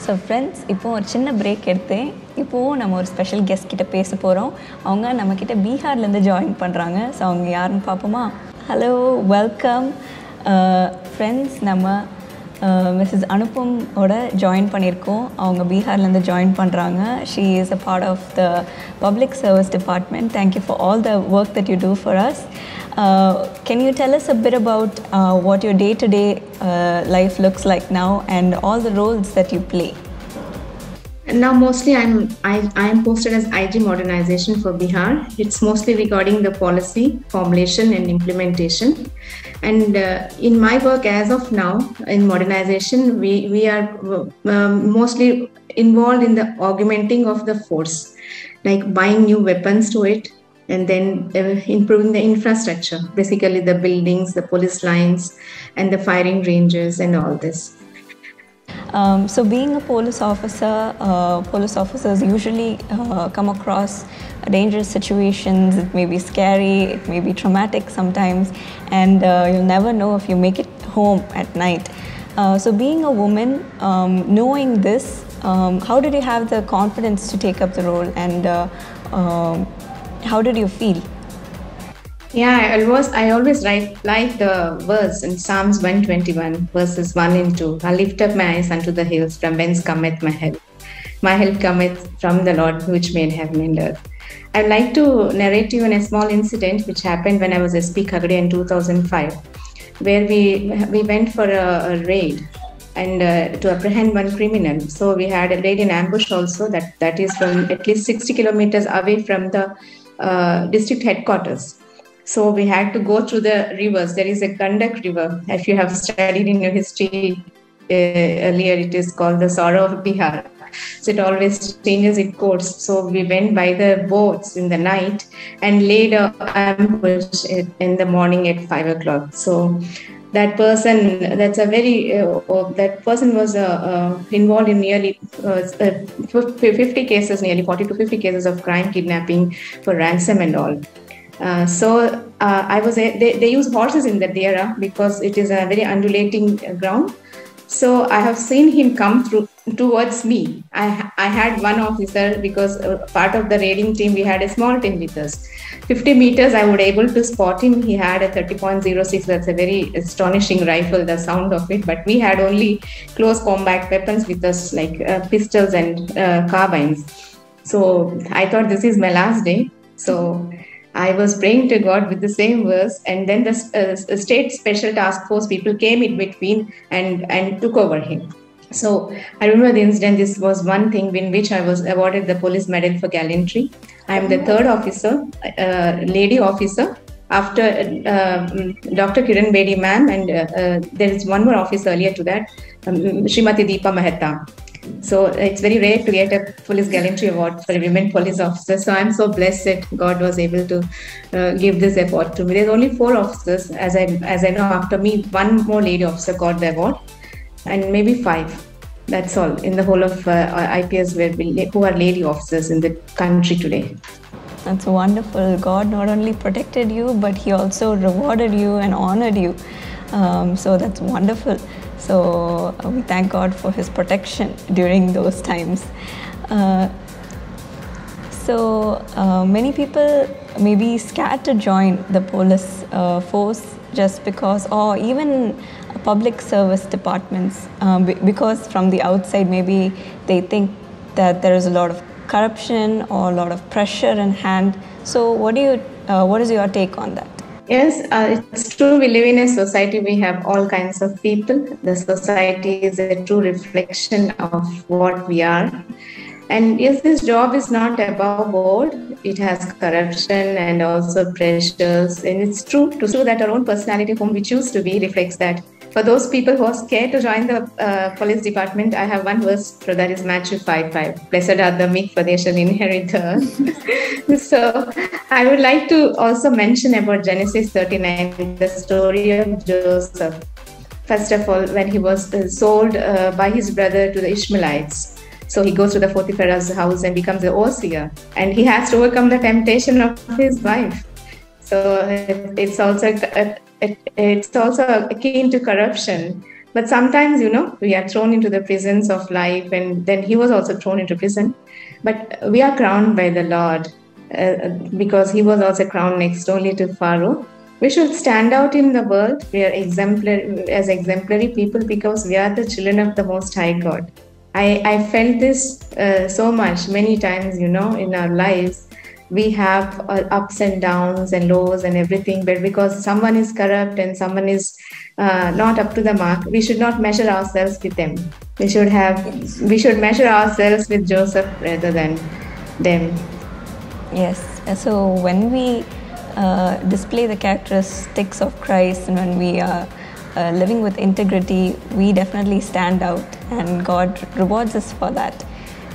So friends, இப்போது ஒரு சின்ன பிரேக் எடுத்தேன். இப்போது நம்ம ஒரு ஸ்பெஷல் கெஸ்ட் கிட்ட பேச போகிறோம். அவங்க நம்மக்கிட்ட பீகார்லேருந்து ஜாயின் பண்ணுறாங்க. ஸோ அவங்க யாருன்னு பார்ப்போமா? Hello, welcome friends. நம்ம மிஸ்ஸஸ் அனுபம் ஓட ஜாயின் பண்ணியிருக்கோம். அவங்க பீகார்லேருந்து ஜாயின் பண்ணுறாங்க. She is a part of the public service department. Thank you for all the work that you do for us. Can you tell us a bit about what your day-to-day life looks like now and all the roles that you play? Now mostly I'm posted as IG modernization for Bihar. It's mostly regarding the policy formulation and implementation. And in my work as of now in modernization, we are mostly involved in the augmenting of the force, like buying new weapons to it, and then improving the infrastructure, basically the buildings, the police lines, and the firing ranges and all this. So being a police officer, police officers usually come across dangerous situations. It may be scary, it may be traumatic sometimes, and you'll never know if you make it home at night. So being a woman, knowing this, how did you have the confidence to take up the role, and how did you feel? Yeah, I always like the verse in Psalms 121, verses 1 and 2. I lift up my eyes unto the hills, from whence cometh my help. My help cometh from the Lord, which made heaven and earth. I'd like to narrate to you a small incident which happened when I was SP Kagadi in 2005, where we went for a raid and to apprehend one criminal. So we had a raid in ambush also, that is from at least 60 kilometers away from the district headquarters. So we had to go through the rivers. There is a Gandak river. If you have studied in your history earlier, it is called the Sorrow of Bihar. So it always changes its course. So we went by the boats in the night and laid an ambush in the morning at 5 o'clock. So that person was involved in nearly 50 cases, nearly 40 to 50 cases of crime, kidnapping for ransom and all. They use horses in that area because it is a very undulating ground. So I have seen him come towards me. I had one officer, because part of the raiding team, we had a small team with us. 50 meters, I would able to spot him. He had a 30.06. That's a very astonishing rifle, the sound of it. But we had only close combat weapons with us, like pistols and carbines. So I thought this is my last day. So I was praying to God with the same verse, and then the state special task force people came in between and took over him. So I remember the incident. This was one thing in which I was awarded the Police Medal for Gallantry. I am the third officer, lady officer, after Dr. Kiran Bedi ma'am, and there is one more officer earlier to that, Srimati Deepa Mehta. So it's very rare to get a Police Gallantry Award for a women police officer. So I'm so blessed that God was able to give this award to me. There's only 4 officers, as I know. After me, one more lady officer got the award, and maybe 5. That's all in the whole of IPS who are lady officers in the country today. That's wonderful. God not only protected you, but He also rewarded you and honored you. So that's wonderful. So we thank God for His protection during those times. Many people may be scared to join the police force just because, or even public service departments, because from the outside maybe they think that there is a lot of corruption or a lot of pressure in hand. So what is your take on that? Yes, it's true. We live in a society. We have all kinds of people. The society is a true reflection of what we are. And yes, this job is not above board. It has corruption and also pressures. And it's true that our own personality, whom we choose to be, reflects that. For those people who are scared to join the police department, I have one verse for that, is Matthew 5:5. Blessed are the meek, for they shall inherit the earth. So I would like to also mention about Genesis 39, the story of Joseph. First of all, when he was sold by his brother to the Ishmaelites. So he goes to the Potiphar's house and becomes the overseer, and he has to overcome the temptation of his wife. So it's also keen to corruption. But sometimes, we are thrown into the prisons of life, and then he was also thrown into prison. But we are crowned by the Lord because he was also crowned next only to Pharaoh. We should stand out in the world. We are exemplary people because we are the children of the Most High God. I felt this so much many times, in our lives. We have ups and downs and lows and everything, but because someone is corrupt and someone is not up to the mark, we should not measure ourselves with them. We should measure ourselves with Joseph rather than them. Yes. So when we display the characteristics of Christ, and when we are living with integrity, we definitely stand out, and God rewards us for that.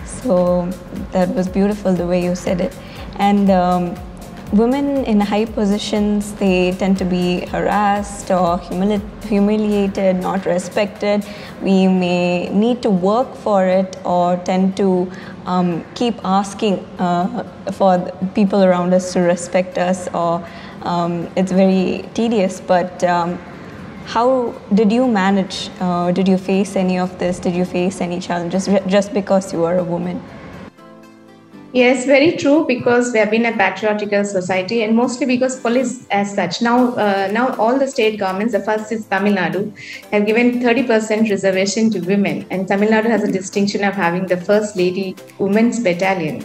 So that was beautiful the way you said it. And women in high positions, they tend to be harassed or humiliated, not respected. We may need to work for it, or tend to keep asking for people around us to respect us, or it's very tedious. But how did you manage? Did you face any of this? Did you face any challenges just because you are a woman? Yes, very true, because we have been a patriarchal society, and mostly because police as such. Now all the state governments, the first is Tamil Nadu, have given 30% reservation to women, and Tamil Nadu has a distinction of having the first lady women's battalion.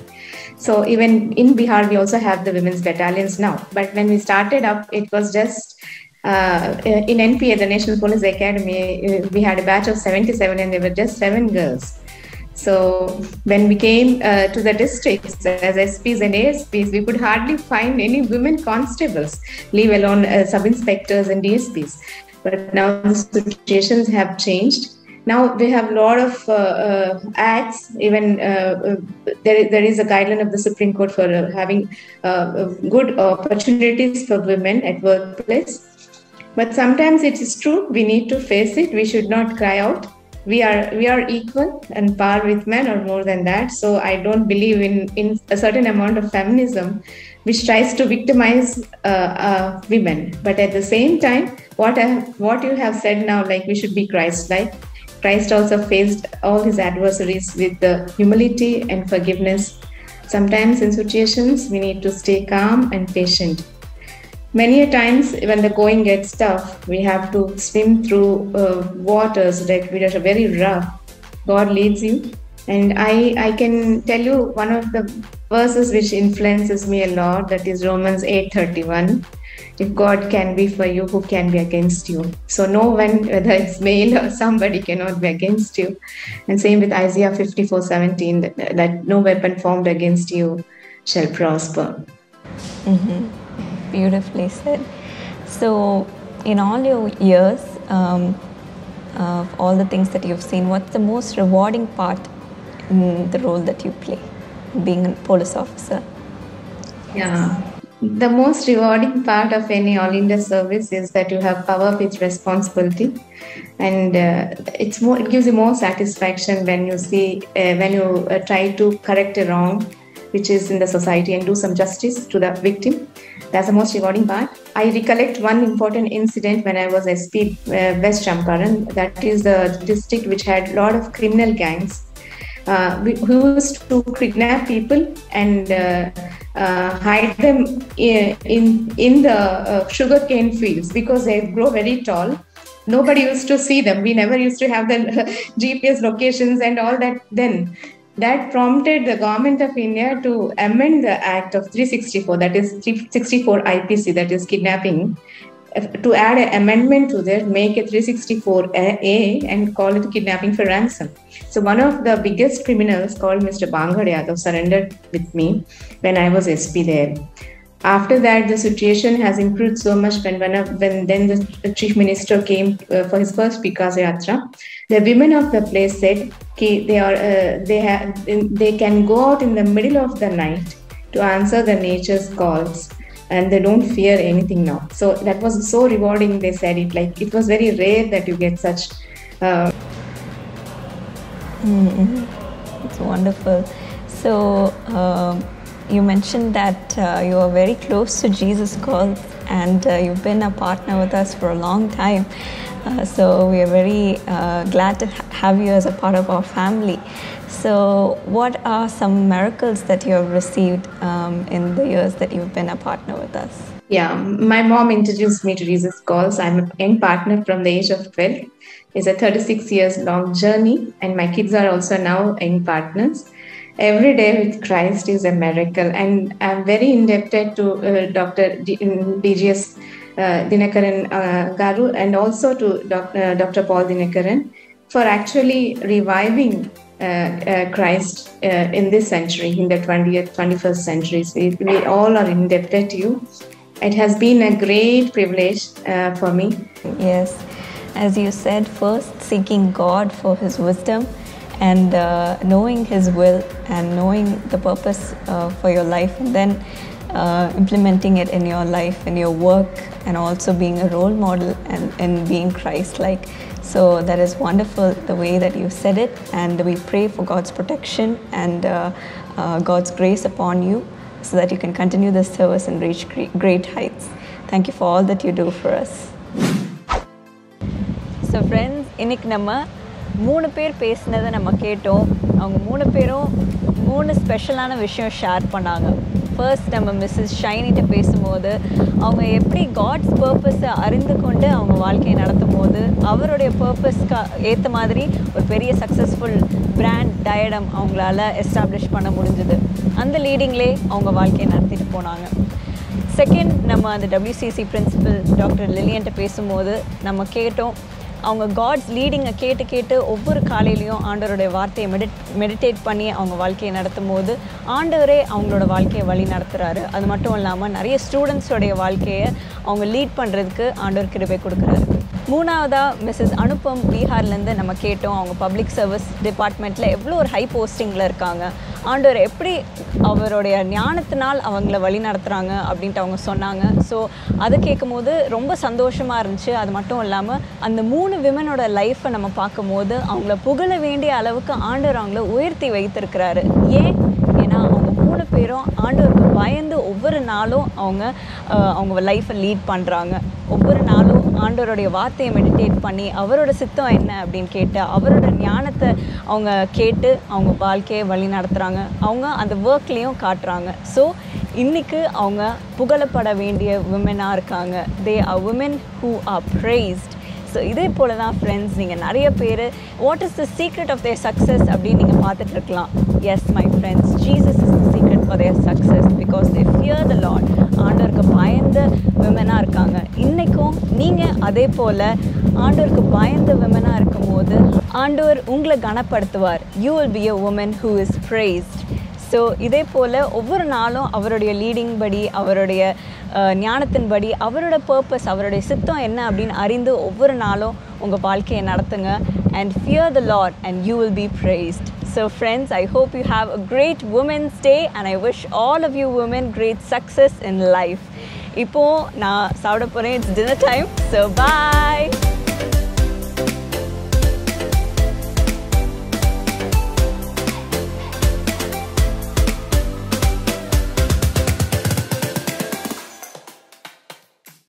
So even in Bihar, we also have the women's battalions now. But when we started up, it was just in NPA, the National Police Academy, we had a batch of 77, and there were just 7 girls. So when we came to the districts as SPs and ASPs, we could hardly find any women constables, leave alone sub-inspectors and DSPs. But now the situations have changed. Now we have a lot of acts. Even there is a guideline of the Supreme Court for having good opportunities for women at workplace. But sometimes it is true, we need to face it. We should not cry out. We are equal and par with men, or more than that. So I don't believe in a certain amount of feminism which tries to victimize women. But at the same time, what you have said now, like we should be Christ-like. Christ also faced all his adversaries with the humility and forgiveness. Sometimes in situations we need to stay calm and patient. Many a times when the going gets tough, we have to swim through waters that are very rough. God leads you. And I can tell you one of the verses which influences me a lot, that is Romans 8:31. If God can be for you, who can be against you? So no one, whether it's male or somebody, cannot be against you. And same with Isaiah 54:17, that no weapon formed against you shall prosper. Mm-hmm. Beautifully said. So, in all your years, of all the things that you've seen, what's the most rewarding part in the role that you play, being a police officer? Yeah. The most rewarding part of any All India service is that you have power with responsibility, and it gives you more satisfaction when you see when you try to correct a wrong which is in the society and do some justice to the victim. That's the most rewarding part. I recollect one important incident when I was SP West Champaran. That is the district which had a lot of criminal gangs who used to kidnap people and hide them in the sugarcane fields because they grow very tall. Nobody used to see them. We never used to have the GPS locations and all that then. That prompted the government of India to amend the Act of 364, that is 364 IPC, that is kidnapping, to add an amendment to that, make it 364A and call it kidnapping for ransom. So one of the biggest criminals called Mr. Banghad Yadav surrendered with me when I was SP there. After that, the situation has improved so much when then the Chief Minister came for his first Vikas Yatra. The women of the place said they can go out in the middle of the night to answer the nature's calls, and they don't fear anything now. So that was so rewarding. They said it like it was very rare that you get such. It's wonderful. So you mentioned that you are very close to Jesus Calls, and you've been a partner with us for a long time. So we are very glad to have you as a part of our family. So what are some miracles that you have received in the years that you've been a partner with us? Yeah, my mom introduced me to Jesus Calls. I'm a young partner from the age of 12. It's a 36 years long journey, and my kids are also now young partners. Every day with Christ is a miracle, and I'm very indebted to Dr. DGS Dinakaran Garu, and also to Dr. Paul Dinakaran for actually reviving Christ in this century, in the 20th, 21st centuries. We all are indebted to you. It has been a great privilege for me. Yes, as you said, first seeking God for His wisdom and knowing His will and knowing the purpose for your life, and then implementing it in your life, in your work, and also being a role model and being Christ-like. So that is wonderful, the way that you said it, and we pray for God's protection and God's grace upon you, so that you can continue this service and reach great heights. Thank you for all that you do for us. So friends, இன்னைக்கு நம்ம 3 பேர் பேசினதை நம்ம கேட்டோம். அவங்க 3 பேரும் 3 ஸ்பெஷலான விஷயம் ஷேர் பண்ணாங்க. ஃபர்ஸ்ட் நம்ம மிஸ்ஸஸ் ஷைனிட்ட பேசும்போது அவங்க எப்படி காட்ஸ் பர்பஸை அறிந்து கொண்டு அவங்க வாழ்க்கையை நடத்தும் போது அவருடைய பர்பஸ்க்கு ஏற்ற மாதிரி ஒரு பெரிய சக்ஸஸ்ஃபுல் பிராண்ட் டயடம் அவங்களால எஸ்டாப்ளிஷ் பண்ண முடிஞ்சுது. அந்த லீடிங்லே அவங்க வாழ்க்கையை நடத்திட்டு போனாங்க. செகண்ட், நம்ம அந்த WCC பிரின்சிபல் டாக்டர் லிலியன்ட்ட பேசும்போது நம்ம கேட்டோம், அவங்க காட்ஸ் லீடிங்கை கேட்டு ஒவ்வொரு காலையிலையும் ஆண்டவருடைய வார்த்தையை மெடிடேட் பண்ணி அவங்க வாழ்க்கையை நடத்தும் போது ஆண்டவரே அவங்களோட வாழ்க்கையை வழி நடத்துகிறாரு. அது மட்டும் இல்லாமல் நிறைய ஸ்டூடெண்ட்ஸோடைய வாழ்க்கையை அவங்க லீட் பண்ணுறதுக்கு ஆண்டவர் கிருபை கொடுக்குறாரு. மூணாவதாக மிஸ்ஸஸ் அனுப்பம் பீகார்லேருந்து நம்ம கேட்டோம், அவங்க பப்ளிக் சர்வீஸ் டிபார்ட்மெண்ட்டில் எவ்வளோ ஒரு ஹை போஸ்டிங்கில் இருக்காங்க, ஆண்டவர் எப்படி அவருடைய ஞானத்தினால் அவங்கள வழி நடத்துகிறாங்க அப்படின்ட்டு அவங்க சொன்னாங்க. ஸோ அதை கேட்கும் போது ரொம்ப சந்தோஷமாக இருந்துச்சு. அது மட்டும் இல்லாமல் அந்த 3 விமனோட லைஃப்பை நம்ம பார்க்கும்போது அவங்கள புகழ வேண்டிய அளவுக்கு ஆண்டவர் அவங்கள உயர்த்தி வைத்திருக்கிறாரு. ஏன்னா அவங்க 3 பேரும் ஆண்டவருக்கு பயந்து ஒவ்வொரு நாளும் அவங்க லைஃப்பை லீட் பண்ணுறாங்க. ஒவ்வொரு நாளும் ஆண்டவருடைய வார்த்தையை மெடிடேட் பண்ணி அவரோட சித்தம் என்ன அப்படின்னு கேட்டு அவரோட ஞானத்தை அவங்க கேட்டு அவங்க வாழ்க்கையை வழி நடத்துகிறாங்க. அவங்க அந்த ஒர்க்லேயும் காட்டுறாங்க. ஸோ இன்றைக்கு அவங்க புகழப்பட வேண்டிய விமனாக இருக்காங்க. They are women who are praised. So இதே போல் தான் ஃப்ரெண்ட்ஸ், நீங்கள் நிறைய பேர் what is the secret of their success அப்படின்னு நீங்கள் பார்த்துட்டு இருக்கலாம். Yes my friends, Jesus is the secret for their success because they fear the Lord. ஆண்டவருக்கு பயந்த விமனாக இருக்காங்க. இன்றைக்கும் நீங்கள் அதே போல் ஆண்டவருக்கு பயந்த விமனாக இருக்கும் போது ஆண்டவர் உங்களை கனப்படுத்துவார். You will be a woman who is praised. So இதே போல் ஒவ்வொரு நாளும் அவருடைய லீடிங் படி, அவருடைய ஞானத்தின்படி, அவரோட பர்பஸ், அவருடைய சித்தம் என்ன அப்படின்னு அறிந்து ஒவ்வொரு நாளும் உங்கள் வாழ்க்கையை நடத்துங்க. And fear the Lord and you will be praised. So friends, I hope you have a great Women's Day and I wish all of you women great success in life. இப்போ நான் சாப்பிட போகிறேன். It's dinner time. So bye.